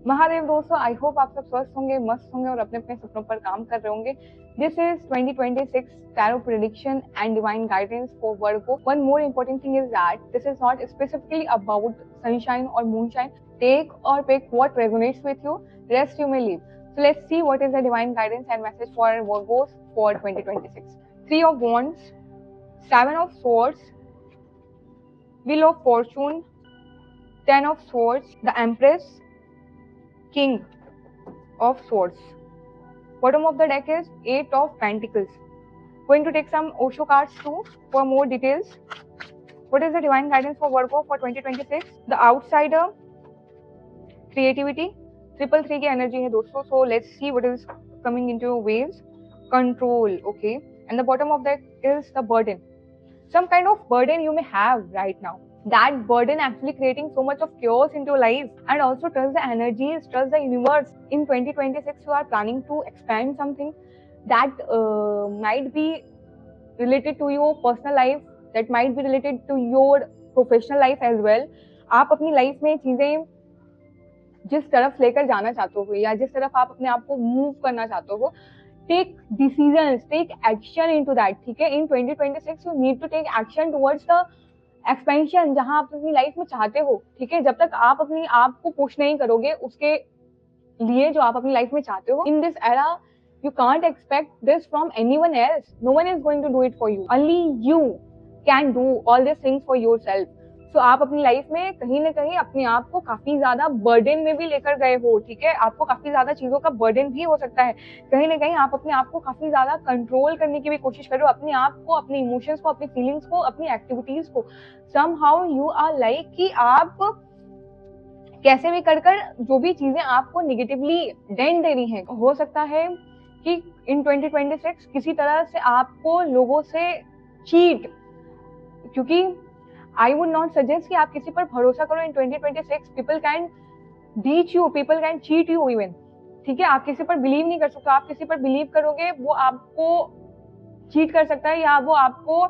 महादेव दोस्तों, I hope आप सब स्वस्थ होंगे, मस्त होंगे और अपने अपने सपनों पर काम कर रहे होंगे। This is 2026 tarot prediction and divine guidance for Virgo. One more important thing is that this is not specifically about sunshine or moonshine. Take or pick what resonates with you, rest you may leave. So let's see what is the divine guidance and message for Virgos for 2026. Three of Wands, Seven of Swords, Wheel of Fortune, Ten of Swords, the Empress, King of Swords. Bottom of the deck is Eight of Pentacles. Going to take some Osho cards too for more details. What is the divine guidance for Virgo for 2026? The Outsider, Creativity, 333 की energy है दोस्तों. So let's see what is coming into your waves. Control, okay. And the bottom of the deck is the Burden. Some kind of burden you may have right now. That burden actually creating so much of chaos into your life. And also trust the energies, trust the universe. In 2026 you are planning to expand something that might be related to your personal life, that might be related to your professional life as well. आप अपनी life में चीजें जिस तरफ लेकर जाना चाहते हो या जिस तरफ आप अपने आप को मूव करना चाहते हो, take decisions, take action into that. ठीक है, in 2026 you need to take action towards the expansion जहां आप अपनी लाइफ में चाहते हो. ठीक है, जब तक आप अपनी आप को पुश नहीं करोगे उसके लिए जो आप अपनी लाइफ में चाहते हो, in this era you can't expect this from anyone else. No one is going to do it for you. Only you can do all this things for yourself. So आप अपनी लाइफ में कहीं ना कहीं अपने आप को काफी ज्यादा बर्डन में भी लेकर गए हो. ठीक है, आपको काफी ज्यादा चीजों का बर्डन भी हो सकता है. कहीं ना कहीं आप अपने आप को काफी ज्यादा कंट्रोल करने की भी कोशिश कर रहे हो, अपने आप को, अपने इमोशंस को, अपनी फीलिंग्स को, अपनी एक्टिविटीज को. समहाउ यू आर लाइक कि आप कैसे भी कर जो भी चीजें आपको निगेटिवली डेंट दे रही हैं, हो सकता है कि इन 2026 किसी तरह से आपको लोगों से चीट, क्योंकि आई वुड नॉट सजेस्ट कि आप किसी पर भरोसा करो इन 2026. People can beach you, people can cheat you even. ठीक है, आप किसी पर बिलीव नहीं कर सकते. आप किसी पर बिलीव करोगे वो आपको चीट कर सकता है या वो आपको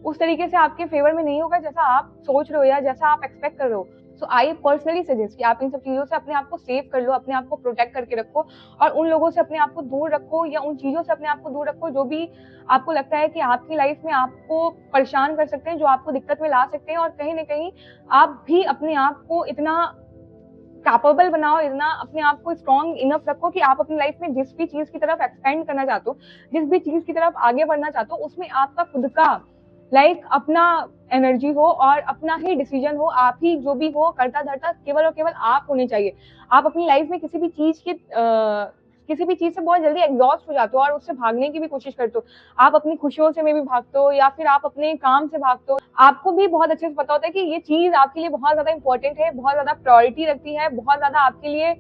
उस तरीके से आपके फेवर में नहीं होगा जैसा आप सोच रहे हो या जैसा आप एक्सपेक्ट कर रहे हो. सो आई पर्सनली सजेस्ट कि आप इन सब चीजों से अपने आप को सेव कर लो, अपने आप को प्रोटेक्ट करके रखो और उन लोगों से अपने आप को दूर रखो या उन चीजों से अपने आप को दूर रखो जो भी आपको लगता है कि आपकी लाइफ में आपको परेशान कर सकते हैं, जो आपको दिक्कत में ला सकते हैं. और कहीं ना कहीं आप भी अपने आप को इतना कैपेबल बनाओ, इतना अपने आप को स्ट्रॉन्ग इनफ रखो कि आप अपनी लाइफ में जिस भी चीज की तरफ एक्सपेंड करना चाहते हो, जिस भी चीज की तरफ आगे बढ़ना चाहते हो, उसमें आपका खुद का अपना एनर्जी हो और अपना ही डिसीजन हो. आप ही जो भी हो करता धरता केवल और केवल आप होने चाहिए. आप अपनी लाइफ में किसी भी चीज से बहुत जल्दी एग्जॉस्ट हो जाते हो और उससे भागने की भी कोशिश करते हो. आप अपनी खुशियों से में भी भागते हो या फिर आप अपने काम से भागते हो. आपको भी बहुत अच्छे से पता होता है कि ये चीज आपके लिए बहुत ज्यादा इंपॉर्टेंट है, बहुत ज्यादा प्रायोरिटी रखती है, बहुत ज्यादा आपके लिए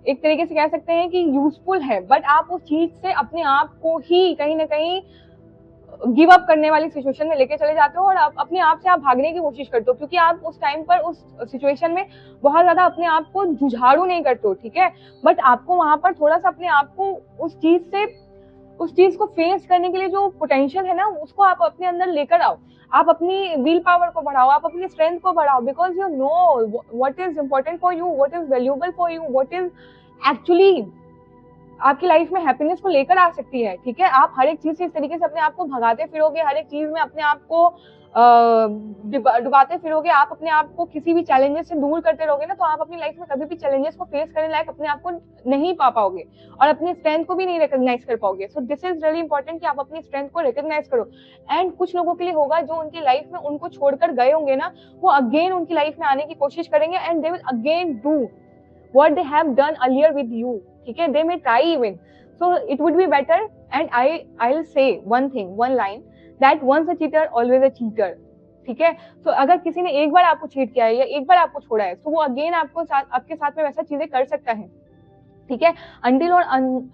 एक तरीके से कह सकते हैं कि यूजफुल है. बट आप उस चीज से अपने आप को ही कहीं ना कहीं गिव अप करने वाली सिचुएशन में लेके चले जाते हो और आप अपने आप से आप भागने की कोशिश करते हो, क्योंकि आप उस टाइम पर उस सिचुएशन में बहुत ज्यादा अपने आप को जुझारू नहीं करते हो. ठीक है, बट आपको वहां पर थोड़ा सा अपने आप को उस चीज को फेस करने के लिए जो पोटेंशियल है ना, उसको आप अपने अंदर लेकर आओ. आप अपनी विल पावर को बढ़ाओ, आप अपनी स्ट्रेंथ को बढ़ाओ, because you know what is important for you, what is valuable for you, what is actually आपकी लाइफ में हैप्पीनेस को लेकर आ सकती है. ठीक है, आप हर एक चीज से इस तरीके से अपने आप को भगाते फिरोगे, हर एक चीज में अपने आप को डुबाते फिरोगे, आप अपने आप को किसी भी चैलेंजेस से दूर करते रहोगे ना, तो आप अपनी लाइफ में कभी भी चैलेंजेस को फेस करने लायक अपने आप को नहीं पा पाओगे और अपनी स्ट्रेंथ को भी नहीं रिकॉग्नाइज कर पाओगे. सो दिस इज रियली इंपॉर्टेंट कि आप अपनी स्ट्रेंथ को रिकॉग्नाइज करो. एंड कुछ लोगों के लिए होगा जो उनकी लाइफ में उनको छोड़कर गए होंगे ना, वो अगेन उनकी लाइफ में आने की कोशिश करेंगे and they will again do what they have done earlier with you. ठीक है, they may try even. So it would be better, and I'll say one thing, one line, that once a cheater always a cheater. ठीक है, so अगर किसी ने एक बार आपको cheat किया है या एक बार आपको छोड़ा है, तो वो अगेन आपके साथ में वैसा चीजें कर सकता है. ठीक है, until और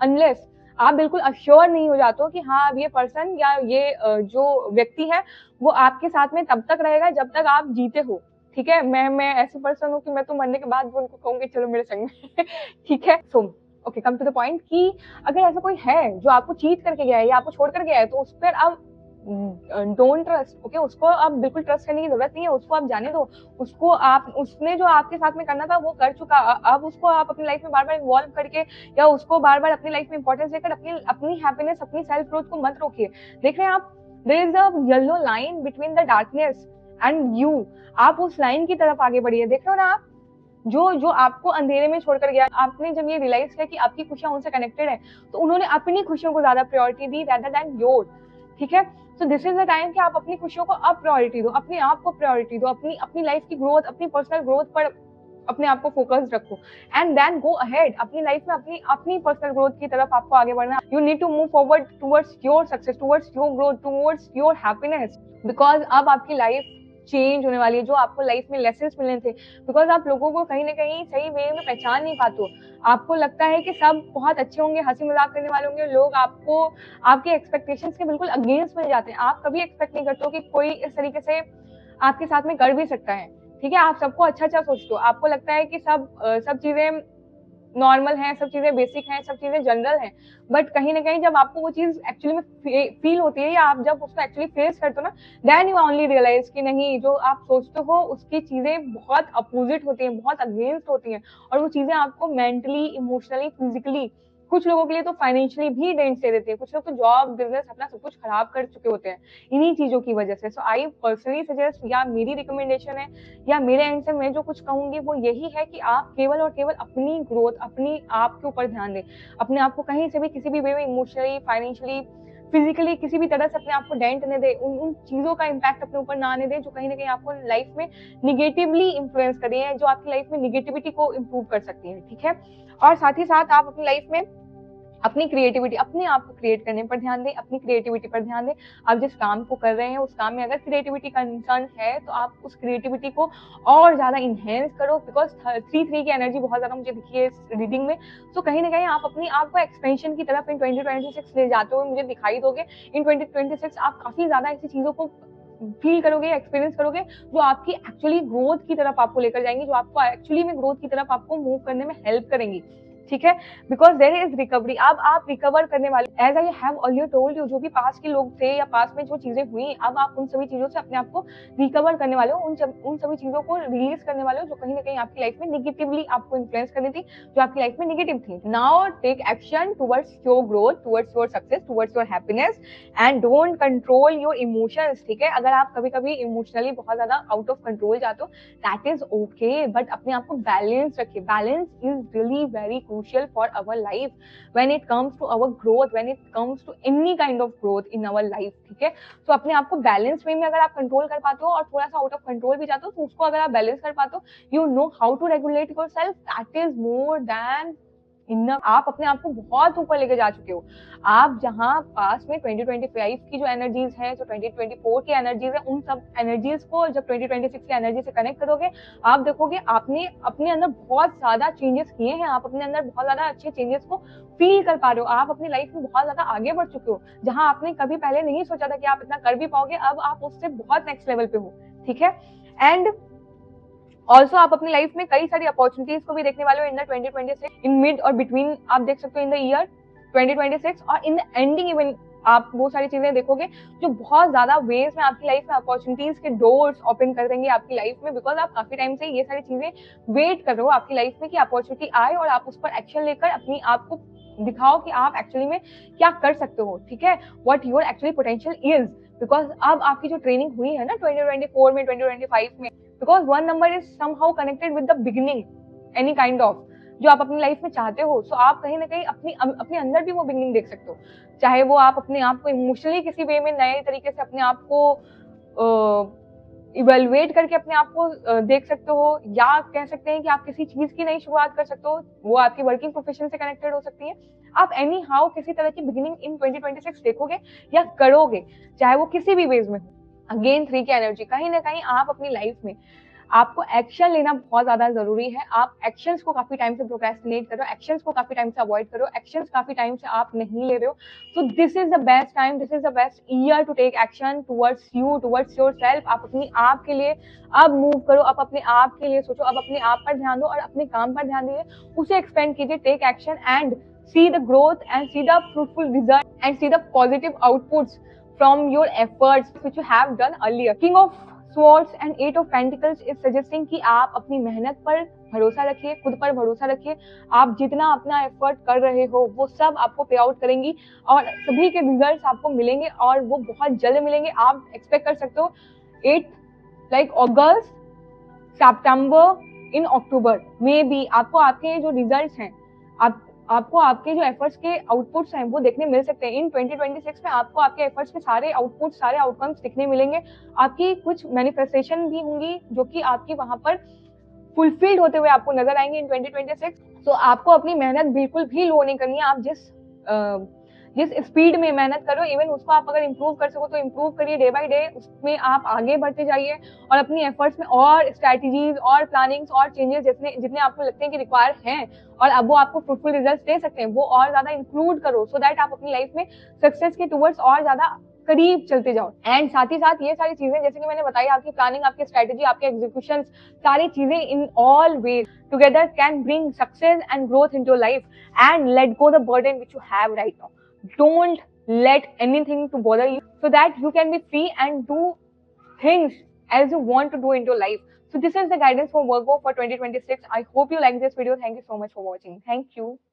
unless आप बिल्कुल अश्योर नहीं हो जाते हो कि हाँ अब ये पर्सन या ये जो व्यक्ति है वो आपके साथ में तब तक रहेगा जब तक आप जीते हो. ठीक है, मैं ऐसी पर्सन हूँ कि मैं तो मरने के बाद भी उनको कहूंगी चलो मेरे संग में. ठीक है, so okay, come to the point कि अगर ऐसा कोई है जो आपको चीट करके गया है या आपको छोड़ कर गया है, तो उस पर अब डोंट ट्रस्ट, ओके, उसको अब बिल्कुल ट्रस्ट करने की जरूरत नहीं है, उसको आप जाने दो, उसको आप, उसने जो आपके साथ में करना था वो कर चुका, अब उसको आप अपनी लाइफ में बार बार इन्वॉल्व करके या उसको बार बार अपनी लाइफ में इंपॉर्टेंस देकर अपनी अपनी हैप्पीनेस, अपनी सेल्फ ग्रोथ को मत रोकिए। देख रहे हैं आप, there is a yellow line between the darkness and you, आप उस लाइन की तरफ आगे बढ़िए। देख रहे हो ना आप, जो जो आपको अंधेरे में छोड़कर गया, आपने जब ये रियलाइज किया कि आपकी खुशियां उनसे कनेक्टेड है, तो उन्होंने अपनी खुशियों को ज्यादा priority the rather than your, ठीक है। सो दिस इज द टाइम कि आप अपनी खुशियों को अब प्रायोरिटी दो, अपने आप को प्रायोरिटी दो, अपनी अपनी लाइफ की ग्रोथ, अपनी पर्सनल ग्रोथ पर अपने आप को फोकस रखो एंड देन गो अहेड। अपनी लाइफ में अपनी अपनी पर्सनल ग्रोथ की तरफ आपको आगे बढ़ना, you need to move forward towards your success, towards your growth, towards your happiness, because अब आपकी लाइफ चेंज होने वाली है। जो आपको लाइफ में लेसन्स मिलने थे, बिकॉज आप लोगों को कहीं ना कहीं सही वे में पहचान नहीं पाते हो, आपको लगता है कि सब बहुत अच्छे होंगे, हंसी मजाक करने वाले होंगे, लोग आपको आपके एक्सपेक्टेशंस के बिल्कुल अगेंस्ट में जाते हैं। आप कभी एक्सपेक्ट नहीं करते हो कि कोई इस तरीके से आपके साथ में कर भी सकता है, ठीक है। आप सबको अच्छा अच्छा सोचते हो, आपको लगता है कि सब चीजें नॉर्मल है, सब चीजें बेसिक हैं, सब चीजें जनरल हैं, बट कहीं ना कहीं जब आपको वो चीज एक्चुअली में फील होती है या आप जब उसको एक्चुअली फेस करते हो ना, देन यू ओनली रियलाइज कि नहीं, जो आप सोचते हो उसकी चीजें बहुत अपोजिट होती हैं, बहुत अगेंस्ट होती हैं, और वो चीजें आपको मेंटली, इमोशनली, फिजिकली, कुछ लोगों के लिए तो फाइनेंशियली भी डेंट दे देती है, कुछ लोग तो जॉब, बिजनेस, अपना सब कुछ खराब कर चुके होते हैं इन्हीं चीजों की वजह से। सो आई पर्सनली सजेस्ट, या मेरी रिकमेंडेशन है, या मेरे एंड से मैं जो कुछ कहूंगी वो यही है कि आप केवल और केवल अपनी ग्रोथ, अपनी आप के ऊपर ध्यान दें, अपने आप को कहीं से भी किसी भी वे में इमोशनली, फाइनेंशियली, फिजिकली किसी भी तरह से अपने आप को डेंट न दे, उन चीजों का इम्पैक्ट अपने ऊपर ना आने दे जो कहीं ना कहीं आपको लाइफ में निगेटिवली इन्फ्लुएंस कर रही है, जो आपकी लाइफ में निगेटिविटी को इम्प्रूव कर सकती है, ठीक है। और साथ ही साथ आप अपनी लाइफ में अपनी क्रिएटिविटी, अपने आप को क्रिएट करने पर ध्यान दें, अपनी क्रिएटिविटी पर ध्यान दें। आप जिस काम को कर रहे हैं उस काम में अगर क्रिएटिविटी कंसर्न है तो आप उस क्रिएटिविटी को और ज्यादा इनहेंस करो, बिकॉज 3-3 की एनर्जी बहुत ज्यादा मुझे दिखी है इस रीडिंग में। तो कहीं ना कहीं आप अपनी आप को एक्सपेंशन की तरफ इन 2026 ले जाते हुए मुझे दिखाई दोगे। इन 2026 आप काफी ज्यादा ऐसी चीजों को फील करोगे, एक्सपीरियंस करोगे जो आपकी एक्चुअली ग्रोथ की तरफ आपको लेकर जाएंगी, जो आपको एक्चुअली में ग्रोथ की तरफ आपको मूव करने में हेल्प करेंगी, ठीक है। बिकॉज देयर इज रिकवरी, अब आप रिकवर करने वाले, as I have already told you, जो भी पास के लोग थे या पास में जो चीजें हुई, अब आप उन सभी चीजों से अपने आप को रिकवर करने वाले हो, उन सभी चीजों को रिलीज करने वाले हो जो कहीं ना कहीं आपकी लाइफ में निगेटिवली आपको इन्फ्लुएंस कर रही थी, जो आपकी लाइफ में निगेटिव थी। Now take action towards your growth, towards your success, towards your happiness and don't control your emotions, ठीक है। अगर आप कभी कभी इमोशनली बहुत ज्यादा आउट ऑफ कंट्रोल जाते हो, दैट इज ओके, बट अपने आप को बैलेंस रखिए। Balance is really very crucial for our life when it comes to our growth, when it comes to any kind of growth in our life, ठीक है। तो अपने आप को बैलेंस वे में अगर आप कंट्रोल कर पाते हो और थोड़ा सा आउट ऑफ कंट्रोल भी जाते हो, तो उसको अगर आप बैलेंस कर पाते हो, you know how to regulate yourself, that is more than enough. आप अपने आप को बहुत ऊपर लेके जा चुके हो। आप जहां पास में 2025 की जो एनर्जीज है, जो 2024 की एनर्जीज है, उन सब एनर्जीज को जब 2026 की एनर्जी से कनेक्ट करोगे, आप देखोगे आपने अपने अंदर बहुत ज्यादा चेंजेस किए हैं, आप अपने अंदर बहुत ज्यादा अच्छे चेंजेस को फील कर पा रहे हो, आप अपनी लाइफ में बहुत ज्यादा आगे बढ़ चुके हो। जहां आपने कभी पहले नहीं सोचा था कि आप इतना कर भी पाओगे, अब आप उससे बहुत नेक्स्ट लेवल पे हो, ठीक है। एंड ऑल्सो आप अपनी लाइफ में कई सारी अपॉर्चुनिटीज को भी देखने वाले हो इन द 2026, इन मिड और बिटवीन आप देख सकते हो इन द ईयर 2026, और इन द एंडिंग इवन आप वो सारी चीजें देखोगे जो बहुत ज्यादा वेज में आपकी लाइफ में अपॉर्चुनिटीज के डोर्स ओपन कर देंगे आपकी लाइफ में, बिकॉज आप काफी टाइम से ये सारी चीजें वेट कर रहे हो आपकी लाइफ में कि अपॉर्चुनिटी आए और आप उस पर एक्शन लेकर अपनी आप को दिखाओ कि आप एक्चुअली में क्या कर सकते हो, ठीक है, what your actually potential is. Because अब आपकी जो ट्रेनिंग हुई है ना 2024 में, 2025 में, because 1 number is somehow connected with the beginning, any kind of जो आप अपनी लाइफ में चाहते हो। सो आप कहीं ना कहीं अपने अंदर भी वो बिगिनिंग देख सकते हो, चाहे वो आप अपने आप को इमोशनली किसी वे में नए तरीके से अपने आप को इवेलुएट करके अपने आप को देख सकते हो, या कह सकते हैं कि आप किसी चीज की नई शुरुआत कर सकते हो, वो आपकी वर्किंग प्रोफेशन से कनेक्टेड हो सकती है। आप एनी हाउ किसी तरह की बिगिनिंग इन 2026 देखोगे या करोगे, चाहे वो किसी भी वेज में हो। अगेन 3 की एनर्जी, कहीं ना कहीं आप अपनी लाइफ में आपको एक्शन लेना बहुत ज्यादा जरूरी है। आप एक्शंस को काफी टाइम से प्रोक्रेस्टिनेट कर रहे हो, एक्शंस को काफी टाइम से अवॉइड कर रहे हो, एक्शंस काफी टाइम से आप नहीं ले रहे हो। So this is the best time, this is the best year to take action towards you, towards yourself. आप अपनी आप के लिए अब मूव करो, अब अपने आप के लिए सोचो, अब अपने आप पर ध्यान दो और अपने काम पर ध्यान दीजिए, उसे एक्सपेंड कीजिए। Take action and see the growth and see the fruitful result and see the positive outputs from your efforts which you have done earlier. King of Swords and Eight of Pentacles is suggesting कि आप अपनी मेहनत पर भरोसा रखिए, खुद पर भरोसा रखिए. आप जितना अपना एफर्ट कर रहे हो वो सब आपको पे आउट करेंगी और सभी के रिजल्ट्स आपको मिलेंगे और वो बहुत जल्द मिलेंगे. आप एक्सपेक्ट कर सकते हो 8 लाइक अगस्त, सितंबर, इन अक्टूबर में भी आपको आपके जो रिजल्ट्स हैं, आपको आपके जो एफर्ट्स के आउटपुट्स हैं वो देखने मिल सकते हैं. इन 2026 में आपको आपके एफर्ट्स के सारे आउटपुट्स, सारे आउटकम्स दिखने मिलेंगे. आपकी कुछ मैनिफेस्टेशन भी होंगी जो कि आपकी वहां पर फुलफिल्ड होते हुए आपको नजर आएंगे इन 2026. तो आपको अपनी मेहनत बिल्कुल भी लो नहीं करनी है. आप जिस स्पीड में मेहनत कर रहे हो, इवन उसको आप अगर इम्प्रूव कर सको तो इम्प्रूव करिए डे बाय डे. उसमें आप आगे बढ़ते जाइए और अपनी एफर्ट्स में और स्ट्रैटेजीज और प्लानिंग्स और चेंजेस जितने आपको लगते हैं कि रिक्वायर हैं और अब वो आपको फ्रूटफुल रिजल्ट्स दे सकते हैं, वो और ज्यादा इंक्लूड करो सो दैट आप अपनी लाइफ में सक्सेस के टूवर्ड्स और ज्यादा करीब चलते जाओ. एंड साथ ही साथ ये सारी चीजें जैसे कि मैंने बताई, आपकी प्लानिंग, आपकी स्ट्रेटेजी, आपके एग्जीक्यूशन, सारी चीजें in all ways together can bring success and growth in your life. And let go the burden which you have right now. Don't let anything to bother you so that you can be free and do things as you want to do in your life. So this is the guidance for Virgo for 2026. I hope you like this video. Thank you so much for watching. Thank you.